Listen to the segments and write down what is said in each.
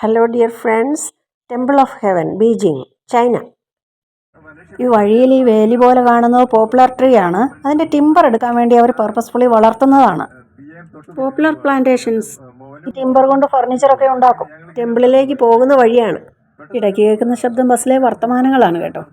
Hello dear friends, temple of heaven, Beijing, China. ഈ വഴിയിൽ ഈ വേലി പോലെ കാണുന്നത് പോപ്പുലർ ട്രീ ആണ്. അതിൻ്റെ ടിമ്പർ എടുക്കാൻ വേണ്ടി അവർ പർപ്പസ്ഫുള്ളി വളർത്തുന്നതാണ്. പോപ്പുലർ പ്ലാന്റേഷൻസ് ഈ ടിമ്പർ കൊണ്ട് ഫർണിച്ചറൊക്കെ ഉണ്ടാക്കും. ടെമ്പിളിലേക്ക് പോകുന്ന വഴിയാണ്. ഇടയ്ക്ക് കേൾക്കുന്ന ശബ്ദം ബസ്സിലെ വർത്തമാനങ്ങളാണ് കേട്ടോ.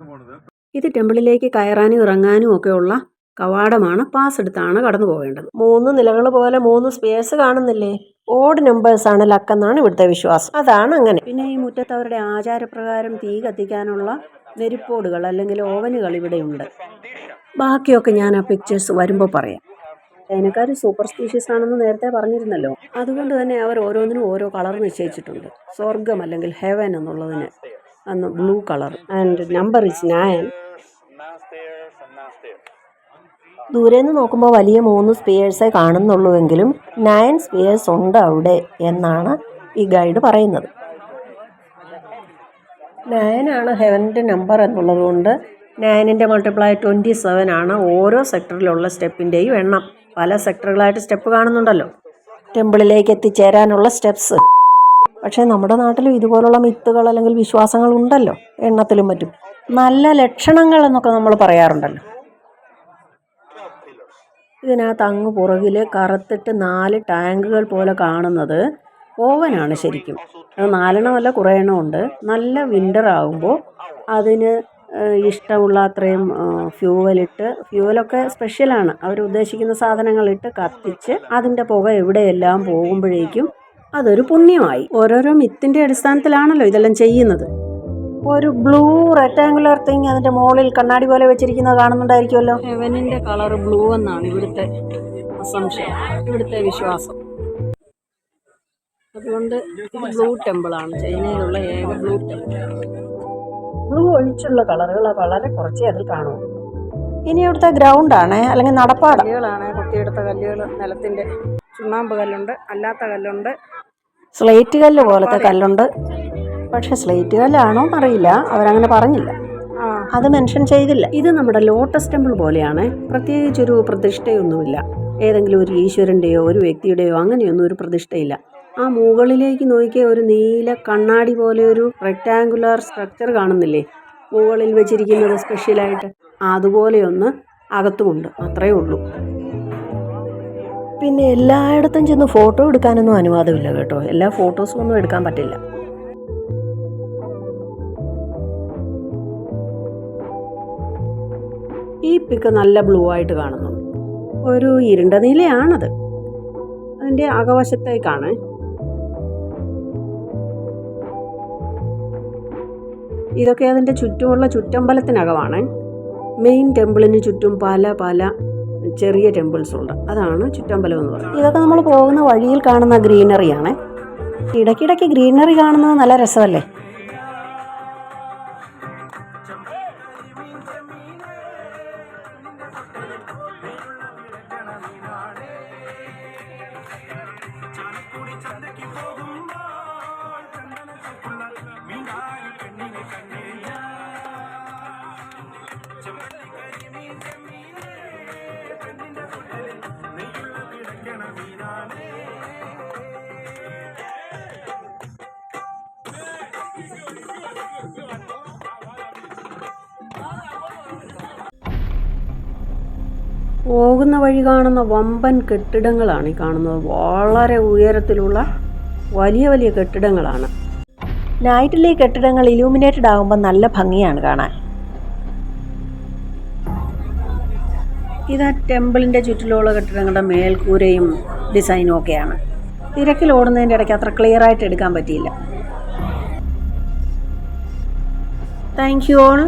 ഇത് ടെമ്പിളിലേക്ക് കയറാനും ഇറങ്ങാനും ഒക്കെയുള്ള കവാടമാണ്. പാസ് എടുത്താണ് കടന്നു പോകേണ്ടത്. 3 നിലകൾ പോലെ 3 സ്പേസ് കാണുന്നില്ലേ? ഓഡ് നമ്പേഴ്സാണ് ലക്കെന്നാണ് ഇവിടുത്തെ വിശ്വാസം. അതാണ് അങ്ങനെ. പിന്നെ ഈ മുറ്റത്ത് അവരുടെ ആചാരപ്രകാരം തീ കത്തിക്കാനുള്ള നെരിപ്പോടുകൾ അല്ലെങ്കിൽ ഓവനുകൾ ഇവിടെയുണ്ട്. ബാക്കിയൊക്കെ ഞാൻ ആ പിക്ചേഴ്സ് വരുമ്പോൾ പറയാം. ചൈനക്കാർ സൂപ്പർസ്റ്റീഷ്യസ് ആണെന്ന് നേരത്തെ പറഞ്ഞിരുന്നല്ലോ. അതുകൊണ്ട് തന്നെ അവർ ഓരോന്നിനും ഓരോ കളർ നിശ്ചയിച്ചിട്ടുണ്ട്. സ്വർഗം അല്ലെങ്കിൽ ഹെവൻ എന്നുള്ളതിന് അന്ന് blue colour and number is 9. ദൂരെന്ന് നോക്കുമ്പോൾ വലിയ 3 സ്പിയേഴ്സേ കാണുന്നുള്ളൂവെങ്കിലും 9 സ്പിയേഴ്സ് ഉണ്ട് അവിടെ എന്നാണ് ഈ ഗൈഡ് പറയുന്നത്. 9 ആണ് ഹെവൻ്റെ നമ്പർ എന്നുള്ളത് കൊണ്ട് 9ൻ്റെ മൾട്ടിപ്ലൈ 27 ആണ് ഓരോ സെക്ടറിലുള്ള സ്റ്റെപ്പിൻ്റെയും എണ്ണം. പല സെക്ടറുകളായിട്ട് സ്റ്റെപ്പ് കാണുന്നുണ്ടല്ലോ, ടെമ്പിളിലേക്ക് എത്തിച്ചേരാനുള്ള സ്റ്റെപ്സ്. പക്ഷേ നമ്മുടെ നാട്ടിലും ഇതുപോലുള്ള മിത്തുകൾ അല്ലെങ്കിൽ വിശ്വാസങ്ങൾ ഉണ്ടല്ലോ, എണ്ണത്തിലും മറ്റും. നല്ല ലക്ഷണങ്ങൾ എന്നൊക്കെ നമ്മൾ പറയാറുണ്ടല്ലോ. ഇതിനകത്ത് അങ്ങ് പുറകിൽ കറുത്തിട്ട് 4 ടാങ്കുകൾ പോലെ കാണുന്നത് ഓവനാണ് ശരിക്കും. അത് 4 എണ്ണമല്ല, കുറേ എണ്ണമുണ്ട്. നല്ല വിൻ്റർ ആകുമ്പോൾ അതിന് ഇഷ്ടമുള്ള അത്രയും ഫ്യൂവലൊക്കെ സ്പെഷ്യലാണ്. അവർ ഉദ്ദേശിക്കുന്ന സാധനങ്ങളിട്ട് കത്തിച്ച് അതിൻ്റെ പുക എവിടെയെല്ലാം പോകുമ്പോഴേക്കും അതൊരു പുണ്യമായി. ഓരോരോ മിത്തിൻ്റെ അടിസ്ഥാനത്തിലാണല്ലോ ഇതെല്ലാം ചെയ്യുന്നത്. ഒരു ബ്ലൂ റെക്ടാങ്കുലർ തിങ് അതിൻ്റെ മുകളിൽ കണ്ണാടി പോലെ വെച്ചിരിക്കുന്നത് കാണുന്നുണ്ടായിരിക്കുമല്ലോ. ഹെവനിൻ്റെ കളർ ബ്ലൂ എന്നാണ് ഇവിടുത്തെ അസംഷൻ, ഇവിടുത്തെ വിശ്വാസം. അതുകൊണ്ട് ഇത് ബ്ലൂ ടെമ്പിളാണ്, ചൈനയിലുള്ള ഏക ബ്ലൂ ടെമ്പിൾ. ബ്ലൂ ഒഴിച്ചുള്ള കളറുകൾ വളരെ കുറച്ചേ അതിൽ കാണൂ. ഇനി ഇവിടുത്തെ ഗ്രൗണ്ടാണ് അല്ലെങ്കിൽ നടപ്പാട. കല്ലുകളാണ്, കൊത്തിയെടുത്ത കല്ലുകൾ. നിലത്തിൻ്റെ ചുണ്ണാമ്പ് കല്ലുണ്ട്, അല്ലാത്ത കല്ലുണ്ട്, സ്ലേറ്റ് കല്ല് പോലത്തെ കല്ലുണ്ട്. പക്ഷെ സ്ലേറ്റ് കല്ലാണോ എന്നറിയില്ല, അവരങ്ങനെ പറഞ്ഞില്ല, അത് മെൻഷൻ ചെയ്തില്ല. ഇത് നമ്മുടെ ലോട്ടസ് ടെമ്പിൾ പോലെയാണ്. പ്രത്യേകിച്ചൊരു പ്രതിഷ്ഠയൊന്നുമില്ല. ഏതെങ്കിലും ഒരു ഈശ്വരൻ്റെയോ ഒരു വ്യക്തിയുടെയോ അങ്ങനെയൊന്നും ഒരു പ്രതിഷ്ഠയില്ല. ആ മുകളിലേക്ക് നോക്കിയ ഒരു നീല കണ്ണാടി പോലെ ഒരു റെക്ടാങ്കുലർ സ്ട്രക്ചർ കാണുന്നില്ലേ മുകളിൽ വെച്ചിരിക്കുന്നത് സ്പെഷ്യലായിട്ട്? അതുപോലെയൊന്ന് അകത്തുമുണ്ട്, അത്രയേ ഉള്ളൂ. പിന്നെ എല്ലായിടത്തും ചെന്ന് ഫോട്ടോ എടുക്കാനൊന്നും അനുവാദമില്ല കേട്ടോ. എല്ലാ ഫോട്ടോസും ഒന്നും എടുക്കാൻ പറ്റില്ല. ഈ പിക്ക് നല്ല ബ്ലൂ ആയിട്ട് കാണുന്നുണ്ട്. ഒരു ഇരുണ്ട നീലയാണത്. അതിൻ്റെ അകവശത്തേക്കാണ്. ഇതൊക്കെ അതിൻ്റെ ചുറ്റുമുള്ള ചുറ്റമ്പലത്തിനകമാണ്. മെയിൻ ടെമ്പിളിന് ചുറ്റും പല പല ചെറിയ ടെമ്പിൾസ് ഉണ്ട്. അതാണ് ചുറ്റമ്പലം എന്ന് പറയുന്നത്. ഇതൊക്കെ നമ്മൾ പോകുന്ന വഴിയിൽ കാണുന്ന ഗ്രീനറിയാണ്. ഇടയ്ക്കിടയ്ക്ക് ഗ്രീനറി കാണുന്നത് നല്ല രസമല്ലേ. പോകുന്ന വഴി കാണുന്ന വമ്പൻ കെട്ടിടങ്ങളാണ് ഈ കാണുന്നത്. വളരെ ഉയരത്തിലുള്ള വലിയ വലിയ കെട്ടിടങ്ങളാണ്. നൈറ്റിലെ കെട്ടിടങ്ങൾ ഇലൂമിനേറ്റഡ് ആകുമ്പോൾ നല്ല ഭംഗിയാണ് കാണാൻ. ഇതാ ടെമ്പിളിൻ്റെ ചുറ്റിലുള്ള കെട്ടിടങ്ങളുടെ മേൽക്കൂരയും ഡിസൈനും ഒക്കെയാണ്. തിരക്കിൽ ഓടുന്നതിൻ്റെ ഇടയ്ക്ക് അത്ര ക്ലിയർ ആയിട്ട് എടുക്കാൻ പറ്റിയില്ല. Thank you all.